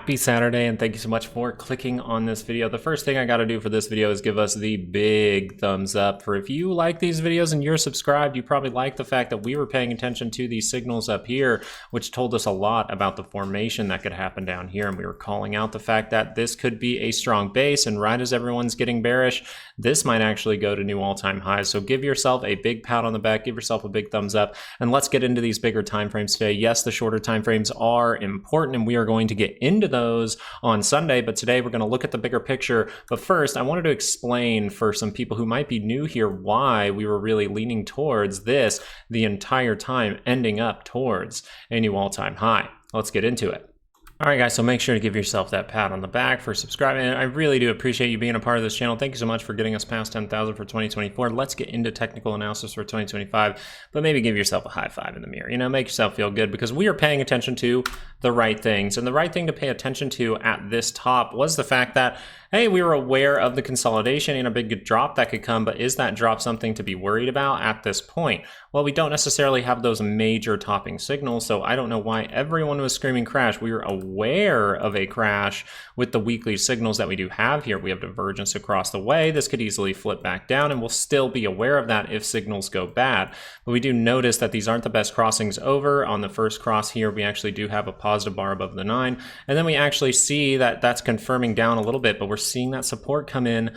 Happy Saturday, and thank you so much for clicking on this video. The first thing I got to do for this video is give us the big thumbs up. For if you like these videos and you're subscribed, you probably like the fact that we were paying attention to these signals up here, which told us a lot about the formation that could happen down here. And we were calling out the fact that this could be a strong base, and right as everyone's getting bearish, this might actually go to new all-time highs. So give yourself a big pat on the back, give yourself a big thumbs up, and let's get into these bigger time frames today. Yes, the shorter time frames are important, and we are going to get into those on Sunday, but today we're going to look at the bigger picture. But first, I wanted to explain for some people who might be new here why we were really leaning towards this the entire time, ending up towards a new all-time high. Let's get into it. All right, guys, so make sure to give yourself that pat on the back for subscribing. And I really do appreciate you being a part of this channel. Thank you so much for getting us past 10,000 for 2024. Let's get into technical analysis for 2025, but maybe give yourself a high five in the mirror. You know, make yourself feel good because we are paying attention to the right things. And the right thing to pay attention to at this top was the fact that, hey, we were aware of the consolidation and a big drop that could come, but is that drop something to be worried about at this point? Well, we don't necessarily have those major topping signals, so I don't know why everyone was screaming crash. We were aware of a crash with the weekly signals that we do have here. We have divergence across the way. This could easily flip back down, and we'll still be aware of that if signals go bad. But we do notice that these aren't the best crossings over. On the first cross here, we actually do have a positive bar above the 9, and then we actually see that that's confirming down a little bit, but we're seeing that support come in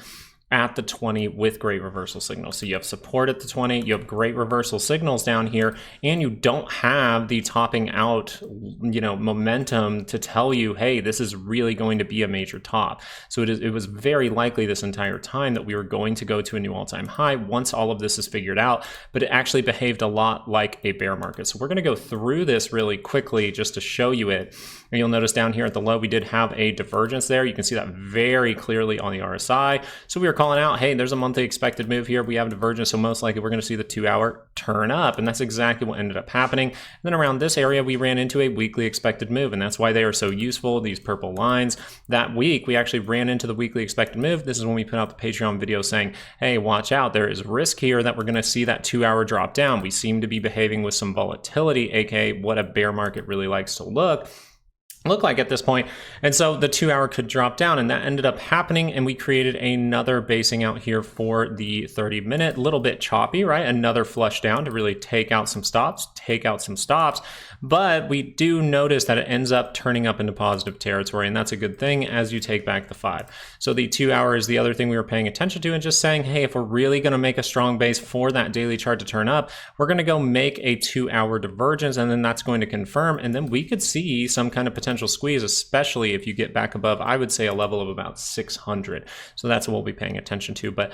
at the 20 with great reversal signals. So you have support at the 20, you have great reversal signals down here, and you don't have the topping out, momentum to tell you, hey, this is really going to be a major top. So it was very likely this entire time that we were going to go to a new all-time high once all of this is figured out, but it actually behaved a lot like a bear market. So we're gonna go through this really quickly just to show you it. And you'll notice down here at the low, we did have a divergence there. You can see that very clearly on the RSI. So we were calling out, hey, there's a monthly expected move here. We have a divergence, so most likely we're going to see the 2-hour turn up, and that's exactly what ended up happening. And then around this area, we ran into a weekly expected move, and that's why they are so useful, these purple lines. That week, we actually ran into the weekly expected move. This is when we put out the Patreon video saying, hey, watch out, there is risk here that we're going to see that 2-hour drop down. We seem to be behaving with some volatility, aka what a bear market really likes to look like at this point. And so the 2-hour could drop down, and that ended up happening, and we created another basing out here for the 30-minute, little bit choppy, right? Another flush down to really take out some stops, but we do notice that it ends up turning up into positive territory, and that's a good thing as you take back the 5. So the 2-hour is the other thing we were paying attention to, and just saying, hey, if we're really going to make a strong base for that daily chart to turn up, we're going to go make a 2-hour divergence, and then that's going to confirm, and then we could see some kind of potential squeeze, especially if you get back above, I would say, a level of about 600. So that's what we'll be paying attention to. But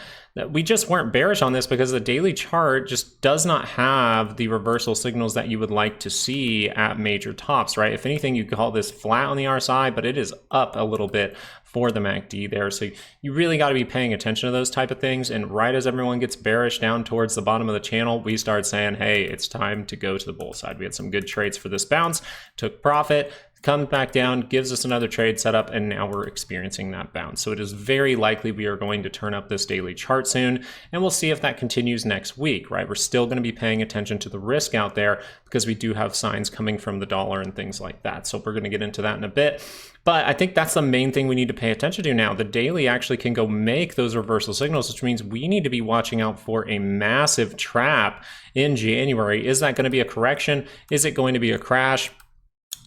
we just weren't bearish on this because the daily chart just does not have the reversal signals that you would like to see at major tops, right? If anything, you could call this flat on the RSI, but it is up a little bit for the MACD there. So you really got to be paying attention to those type of things. And right as everyone gets bearish down towards the bottom of the channel, we start saying, hey, it's time to go to the bull side. We had some good trades for this bounce, took profit, comes back down, gives us another trade setup, and now we're experiencing that bounce. So it is very likely we are going to turn up this daily chart soon, and we'll see if that continues next week, right? We're still going to be paying attention to the risk out there because we do have signs coming from the dollar and things like that. So we're going to get into that in a bit. But I think that's the main thing we need to pay attention to now. The daily actually can go make those reversal signals, which means we need to be watching out for a massive trap in January. Is that going to be a correction? Is it going to be a crash?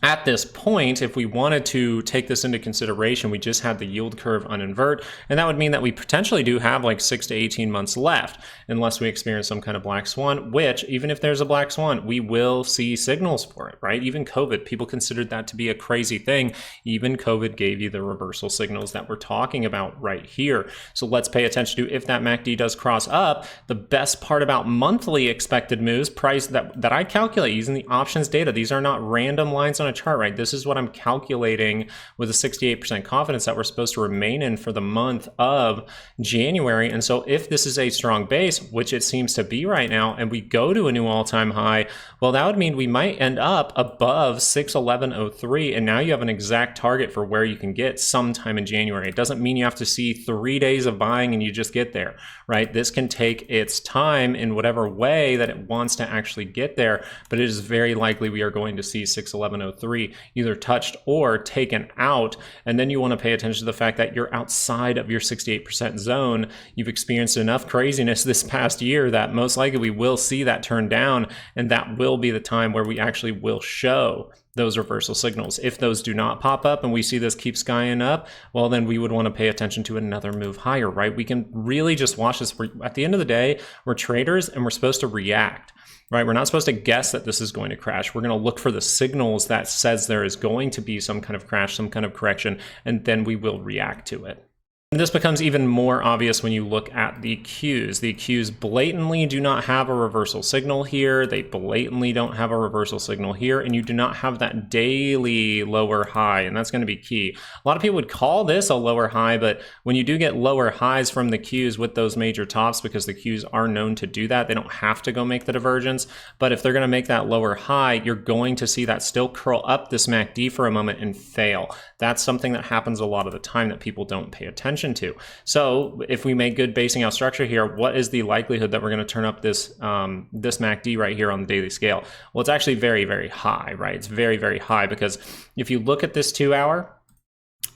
At this point, if we wanted to take this into consideration, we just had the yield curve uninvert, and that would mean that we potentially do have like 6 to 18 months left, unless we experience some kind of black swan, which, even if there's a black swan, we will see signals for it, right? Even COVID, people considered that to be a crazy thing. Even COVID gave you the reversal signals that we're talking about right here. So let's pay attention to if that MACD does cross up. The best part about monthly expected moves, price that I calculate using the options data, these are not random lines on a chart, right? This is what I'm calculating with a 68% confidence that we're supposed to remain in for the month of January. And so if this is a strong base, which it seems to be right now, and we go to a new all-time high, well, that would mean we might end up above 611.03, and now you have an exact target for where you can get sometime in January. It doesn't mean you have to see 3 days of buying and you just get there, right? This can take its time in whatever way that it wants to actually get there, but it is very likely we are going to see 611.03 3 either touched or taken out. And then you want to pay attention to the fact that you're outside of your 68% zone. You've experienced enough craziness this past year that most likely we will see that turn down, and that will be the time where we actually will show those reversal signals. If those do not pop up and we see this keep skying up, well, then we would want to pay attention to another move higher, right? We can really just watch this. At the end of the day, we're traders and we're supposed to react, right? We're not supposed to guess that this is going to crash. We're going to look for the signals that says there is going to be some kind of crash, some kind of correction, and then we will react to it. And this becomes even more obvious when you look at the Qs. The Qs blatantly do not have a reversal signal here. They blatantly don't have a reversal signal here, and you do not have that daily lower high, and that's going to be key. A lot of people would call this a lower high, but when you do get lower highs from the Qs with those major tops, because the Qs are known to do that, they don't have to go make the divergence, but if they're going to make that lower high, you're going to see that still curl up this MACD for a moment and fail. That's something that happens a lot of the time that people don't pay attention to. So if we make good basing out structure here, what is the likelihood that we're going to turn up this this MACD right here on the daily scale? Well, it's actually very, very high, right? It's very, very high, because if you look at this 2 hour,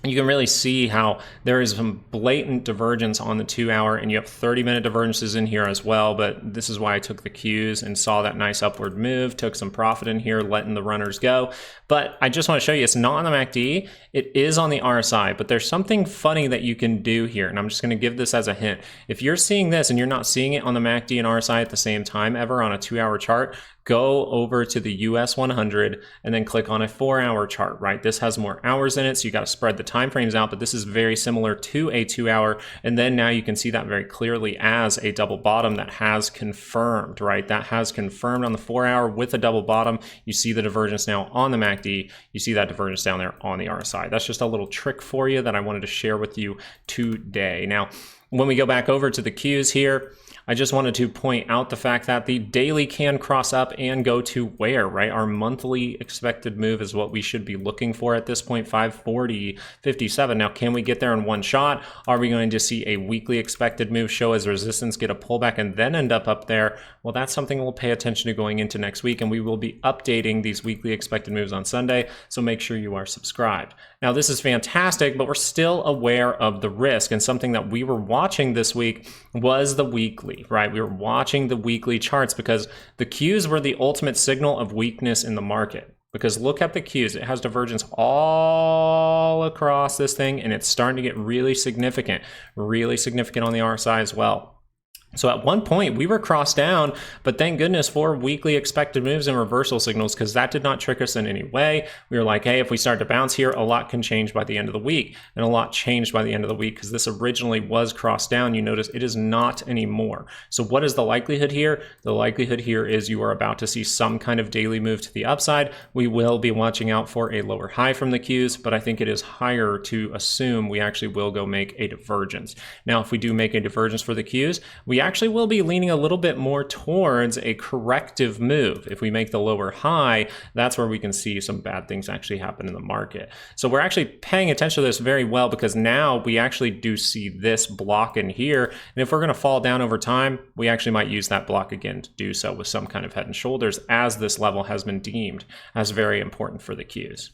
you can really see how there is some blatant divergence on the 2 hour, and you have 30-minute divergences in here as well. But this is why I took the Qs and saw that nice upward move, took some profit in here, letting the runners go. But I just want to show you, it's not on the MACD, it is on the RSI, but there's something funny that you can do here, and I'm just going to give this as a hint. If you're seeing this and you're not seeing it on the MACD and RSI at the same time ever on a 2 hour chart, go over to the US 100 and then click on a 4 hour chart, right? This has more hours in it, so you got to spread the time frames out, but this is very similar to a 2 hour. And then now you can see that very clearly as a double bottom that has confirmed, right? That has confirmed on the 4 hour with a double bottom. You see the divergence now on the MACD. You see that divergence down there on the RSI. That's just a little trick for you that I wanted to share with you today. Now, when we go back over to the Qs here, I just wanted to point out the fact that the daily can cross up and go to where, right? Our monthly expected move is what we should be looking for at this point, 540.57. Now, can we get there in one shot? Are we going to see a weekly expected move show as resistance, get a pullback, and then end up there? Well, that's something we'll pay attention to going into next week, and we will be updating these weekly expected moves on Sunday, so make sure you are subscribed. Now, this is fantastic, but we're still aware of the risk, and something that we were watching this week was the weekly, right? We were watching the weekly charts because the Qs were the ultimate signal of weakness in the market. Because look at the Qs, it has divergence all across this thing, and it's starting to get really significant on the RSI as well. So at one point we were crossed down, but thank goodness for weekly expected moves and reversal signals, because that did not trick us in any way. We were like, hey, if we start to bounce here, a lot can change by the end of the week, and a lot changed by the end of the week, because this originally was crossed down. You notice it is not anymore. So what is the likelihood here? The likelihood here is you are about to see some kind of daily move to the upside. We will be watching out for a lower high from the Qs, but I think it is higher to assume we actually will go make a divergence. Now, if we do make a divergence for the Qs, we actually will be leaning a little bit more towards a corrective move. If we make the lower high, that's where we can see some bad things actually happen in the market. So we're actually paying attention to this very well, because now we actually do see this block in here. And if we're going to fall down over time, we actually might use that block again to do so with some kind of head and shoulders, as this level has been deemed as very important for the Qs.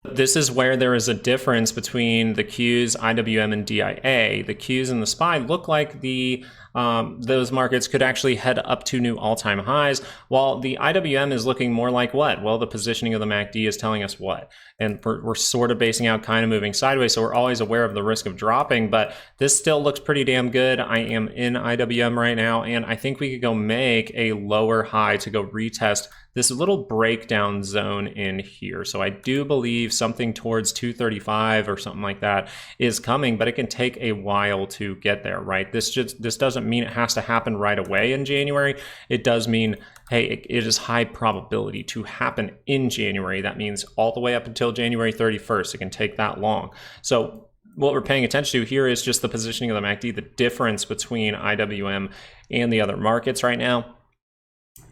This is where there is a difference between the Qs, IWM, and DIA. The Qs and the SPY look like those markets could actually head up to new all-time highs, while the IWM is looking more like what? Well, the positioning of the MACD is telling us what? And we're sort of basing out kind of moving sideways, so we're always aware of the risk of dropping, but this still looks pretty damn good. I am in IWM right now, and I think we could go make a lower high to go retest this little breakdown zone in here. So I do believe something towards 235 or something like that is coming, but it can take a while to get there, right? This doesn't mean it has to happen right away in January. It does mean, hey, it is high probability to happen in January. That means all the way up until January 31st. It can take that long. So what we're paying attention to here is just the positioning of the MACD, the difference between IWM and the other markets right now.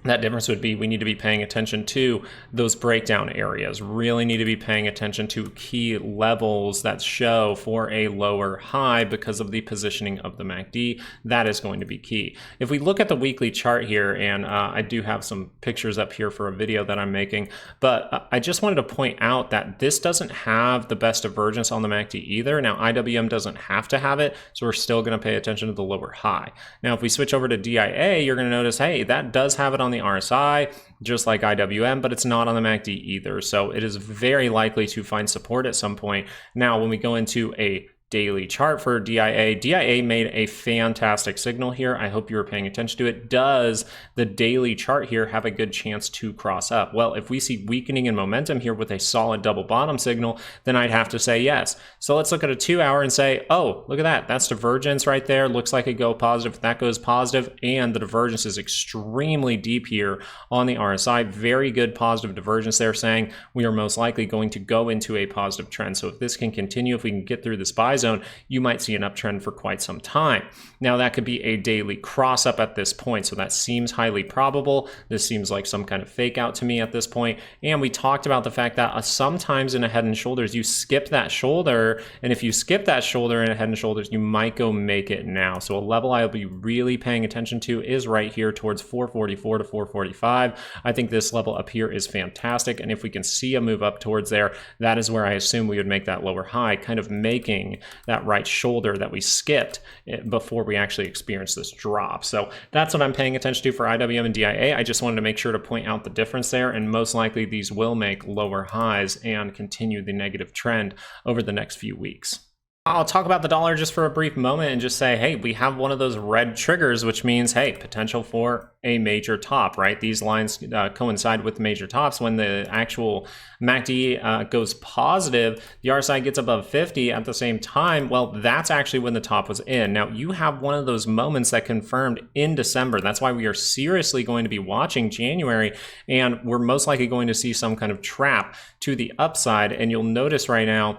That difference would be we need to be paying attention to those breakdown areas, really need to be paying attention to key levels that show for a lower high because of the positioning of the MACD. That is going to be key. If we look at the weekly chart here, and I do have some pictures up here for a video that I'm making, but I just wanted to point out that this doesn't have the best divergence on the MACD either. Now, IWM doesn't have to have it, so we're still going to pay attention to the lower high. Now, if we switch over to DIA, you're going to notice, hey, that does have it on the RSI, just like IWM, but it's not on the MACD either. So it is very likely to find support at some point. Now, when we go into a daily chart for DIA made a fantastic signal here. I hope you were paying attention to it. Does the daily chart here have a good chance to cross up? Well, if we see weakening in momentum here with a solid double bottom signal, then I'd have to say yes. So let's look at a 2 hour and say, oh, look at that. That's divergence right there. Looks like it go positive. That goes positive, and the divergence is extremely deep here on the RSI. Very good positive divergence there, saying we are most likely going to go into a positive trend. So if this can continue, if we can get through this buy zone, you might see an uptrend for quite some time. Now, that could be a daily cross up at this point, so that seems highly probable. This seems like some kind of fake out to me at this point. And we talked about the fact that sometimes in a head and shoulders, you skip that shoulder, and if you skip that shoulder in a head and shoulders, you might go make it now. So a level I'll be really paying attention to is right here towards 444 to 445. I think this level up here is fantastic, and if we can see a move up towards there, that is where I assume we would make that lower high, kind of making that right shoulder that we skipped before we actually experienced this drop. So that's what I'm paying attention to for IWM and DIA. I just wanted to make sure to point out the difference there, and most likely these will make lower highs and continue the negative trend over the next few weeks. I'll talk about the dollar just for a brief moment and just say, hey, we have one of those red triggers, which means, hey, potential for a major top, right? These lines coincide with major tops. When the actual MACD goes positive, the RSI gets above 50 at the same time. Well, that's actually when the top was in. Now, you have one of those moments that confirmed in December. That's why we are seriously going to be watching January, and we're most likely going to see some kind of trap to the upside. And you'll notice right now,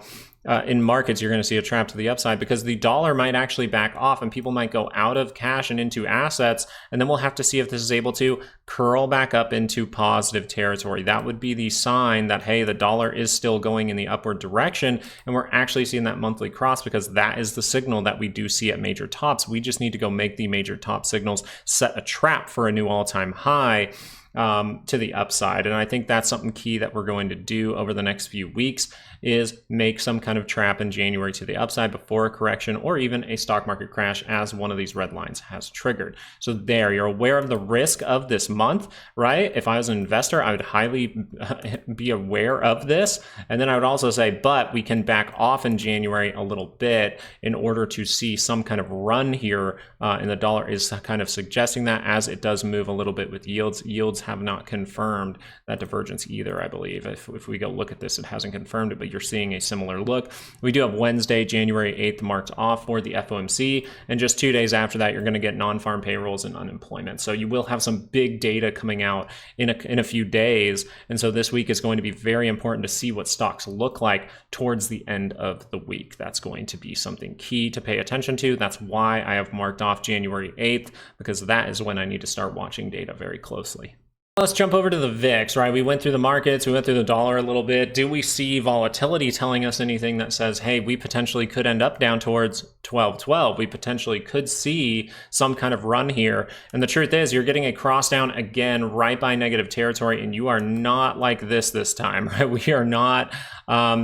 in markets, you're going to see a trap to the upside because the dollar might actually back off and people might go out of cash and into assets. And then we'll have to see if this is able to curl back up into positive territory. That would be the sign that, hey, the dollar is still going in the upward direction. And we're actually seeing that monthly cross because that is the signal that we do see at major tops. We just need to go make the major top signals set a trap for a new all-time high to the upside. And I think that's something key that we're going to do over the next few weeks is make some kind of trap in January to the upside before a correction or even a stock market crash as one of these red lines has triggered. So there, you're aware of the risk of this month, right? If I was an investor, I would highly be aware of this. And then I would also say, but we can back off in January a little bit in order to see some kind of run here. And the dollar is kind of suggesting that as it does move a little bit with yields. Yields have not confirmed that divergence either, I believe. If we go look at this, it hasn't confirmed it, but you're seeing a similar look. We do have Wednesday, January 8th marked off for the FOMC, and just 2 days after that, you're going to get non-farm payrolls and unemployment. So you will have some big data coming out in a few days, and so this week is going to be very important to see what stocks look like towards the end of the week. That's going to be something key to pay attention to. That's why I have marked off January 8th, because that is when I need to start watching data very closely. Let's jump over to the VIX, right? We went through the markets, we went through the dollar a little bit. Do we see volatility telling us anything that says, hey, we potentially could end up down towards 1212? We potentially could see some kind of run here. And the truth is, you're getting a cross down again right by negative territory, and you are not like this time, right? We are not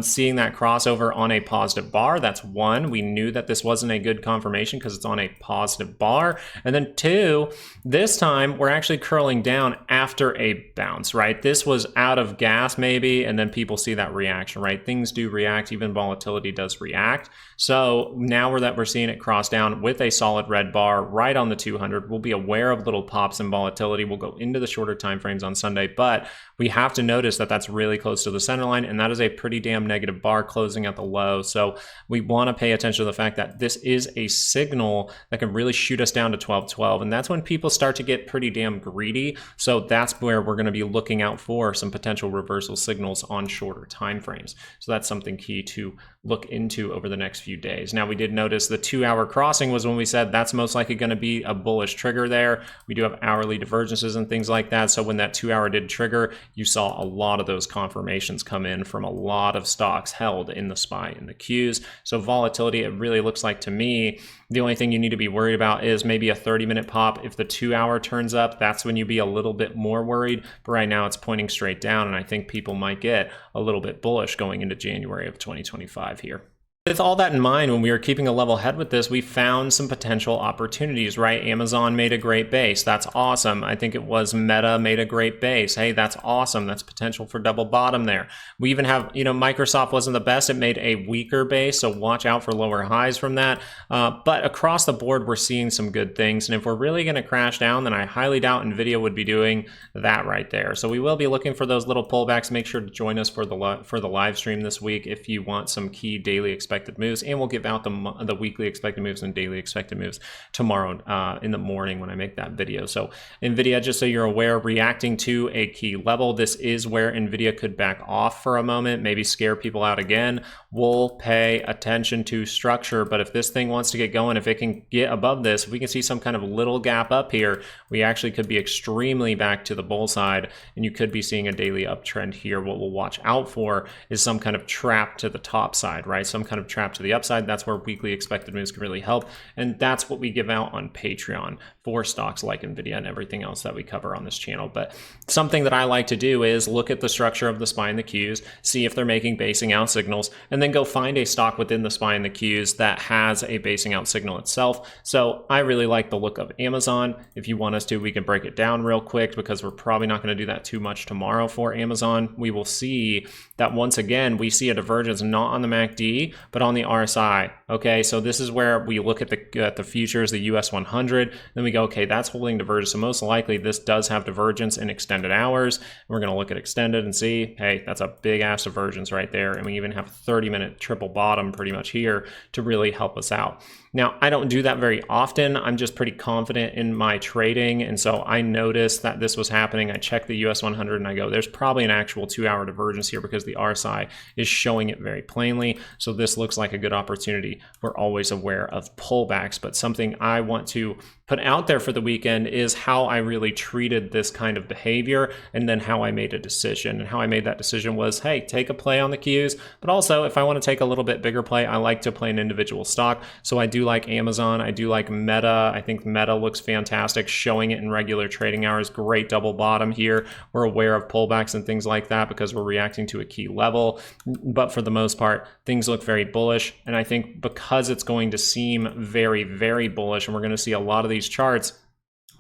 seeing that crossover on a positive bar. That's one. We knew that this wasn't a good confirmation because it's on a positive bar. And then two, this time we're actually curling down after a bounce, right? This was out of gas maybe, and then people see that reaction, right? Things do react, even volatility does react. So now we're seeing it cross down with a solid red bar right on the 200. We'll be aware of little pops in volatility. We'll go into the shorter time frames on Sunday, but we have to notice that that's really close to the center line, and that is a pretty damn negative bar closing at the low. So we want to pay attention to the fact that this is a signal that can really shoot us down to 1212, and that's when people start to get pretty damn greedy. So that's where we're going to be looking out for some potential reversal signals on shorter time frames. So that's something key to look into over the next few days. Now, we did notice notice the 2-hour crossing was when we said that's most likely going to be a bullish trigger there. We do have hourly divergences and things like that. So when that 2-hour did trigger, you saw a lot of those confirmations come in from a lot of stocks held in the SPY and the Qs. So volatility, it really looks like to me, the only thing you need to be worried about is maybe a 30-minute pop. If the 2-hour turns up, that's when you be a little bit more worried. But right now it's pointing straight down, and I think people might get a little bit bullish going into January of 2025 here. With all that in mind, when we were keeping a level head with this, we found some potential opportunities, right? Amazon made a great base. That's awesome. I think it was Meta made a great base. Hey, that's awesome. That's potential for double bottom there. We even have, Microsoft wasn't the best. It made a weaker base, so watch out for lower highs from that. But across the board, we're seeing some good things. And if we're really going to crash down, then I highly doubt NVIDIA would be doing that right there. So we will be looking for those little pullbacks. Make sure to join us for the live stream this week if you want some key daily expected moves, and we'll give out the weekly expected moves and daily expected moves tomorrow in the morning when I make that video. So NVIDIA, just so you're aware, reacting to a key level. This is where NVIDIA could back off for a moment, maybe scare people out again. We'll pay attention to structure, but if this thing wants to get going, if it can get above this, if we can see some kind of little gap up here, we actually could be extremely back to the bull side, and you could be seeing a daily uptrend here. What we'll watch out for is some kind of trap to the top side, right? Some kind of trap to the upside. That's where weekly expected moves can really help, and that's what we give out on Patreon for stocks like NVIDIA and everything else that we cover on this channel. But something that I like to do is look at the structure of the SPY and the Qs, see if they're making basing out signals, and then go find a stock within the SPY and the Qs that has a basing out signal itself. So I really like the look of Amazon. If you want us to, we can break it down real quick, because we're probably not going to do that too much tomorrow for Amazon. We will see that once again, we see a divergence not on the MACD, but on the RSI. Okay, so this is where we look at the futures, the US 100, then we go, okay, that's holding divergence. So most likely this does have divergence in extended hours. And we're going to look at extended and see, hey, that's a big ass divergence right there. And we even have a 30-minute triple bottom pretty much here to really help us out. Now, I don't do that very often. I'm just pretty confident in my trading. And so I noticed that this was happening. I checked the US 100 and I go, there's probably an actual 2-hour divergence here, because the RSI is showing it very plainly. So this looks like a good opportunity. We're always aware of pullbacks, but something I want to put out there for the weekend is how I really treated this kind of behavior, and then how I made a decision. And how I made that decision was, hey, take a play on the Qs, but also if I want to take a little bit bigger play, I like to play an individual stock. So I do like Amazon. I do like Meta. I think Meta looks fantastic, showing it in regular trading hours. Great double bottom here. We're aware of pullbacks and things like that because we're reacting to a key level. But for the most part, things look very bullish. And I think because it's going to seem very, very bullish, and we're going to see a lot of these charts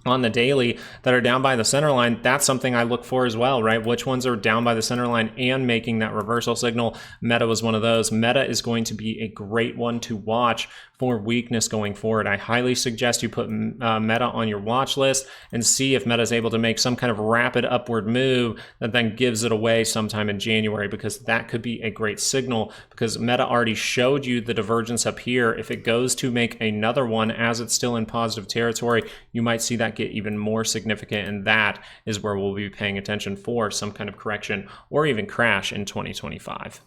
on the daily that are down by the center line, that's something I look for as well, right? Which ones are down by the center line and making that reversal signal? Meta was one of those. Meta is going to be a great one to watch for weakness going forward. I highly suggest you put Meta on your watch list and see if Meta is able to make some kind of rapid upward move that then gives it away sometime in January, because that could be a great signal, because Meta already showed you the divergence up here. If it goes to make another one as it's still in positive territory, you might see that get even more significant, and that is where we'll be paying attention for some kind of correction or even crash in 2025.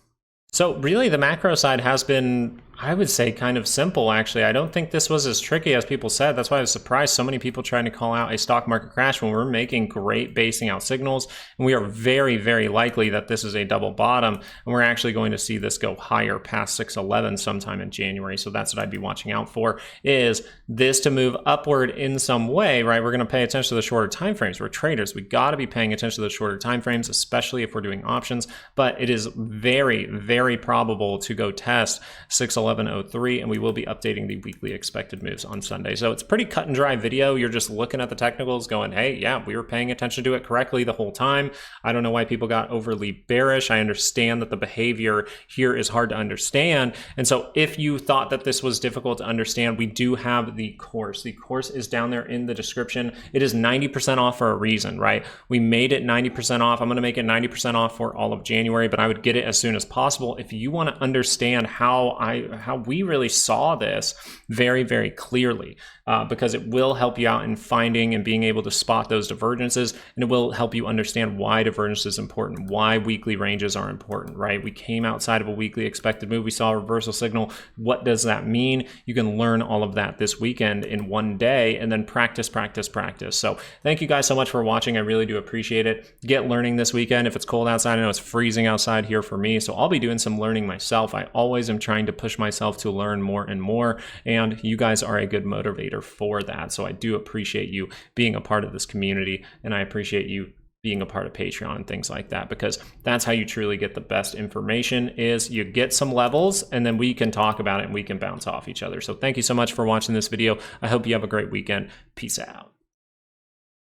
So really the macro side has been, I would say, kind of simple, actually. I don't think this was as tricky as people said. That's why I was surprised so many people trying to call out a stock market crash when we're making great basing out signals. And we are very, very likely that this is a double bottom, and we're actually going to see this go higher past 611 sometime in January. So that's what I'd be watching out for, is this to move upward in some way, right? We're going to pay attention to the shorter time frames. We're traders. We got to be paying attention to the shorter time frames, especially if we're doing options. But it is very, very probable to go test 611.03, and we will be updating the weekly expected moves on Sunday. So it's pretty cut and dry video. You're just looking at the technicals going, hey, yeah, we were paying attention to it correctly the whole time. I don't know why people got overly bearish. I understand that the behavior here is hard to understand. And so if you thought that this was difficult to understand, we do have the course. The course is down there in the description. It is 90% off for a reason, right? We made it 90% off. I'm going to make it 90% off for all of January, but I would get it as soon as possible. If you want to understand how how we really saw this very, very clearly, because it will help you out in finding and being able to spot those divergences, and it will help you understand why divergence is important, why weekly ranges are important, right? We came outside of a weekly expected move. We saw a reversal signal. What does that mean? You can learn all of that this weekend in one day and then practice, practice, practice. So thank you guys so much for watching. I really do appreciate it. Get learning this weekend. If it's cold outside, I know it's freezing outside here for me, so I'll be doing some learning myself. I always am trying to push myself to learn more and more, and you guys are a good motivator for that. So I do appreciate you being a part of this community, and I appreciate you being a part of Patreon and things like that, because that's how you truly get the best information. Is you get some levels and then we can talk about it and we can bounce off each other. So thank you so much for watching this video. I hope you have a great weekend. Peace out.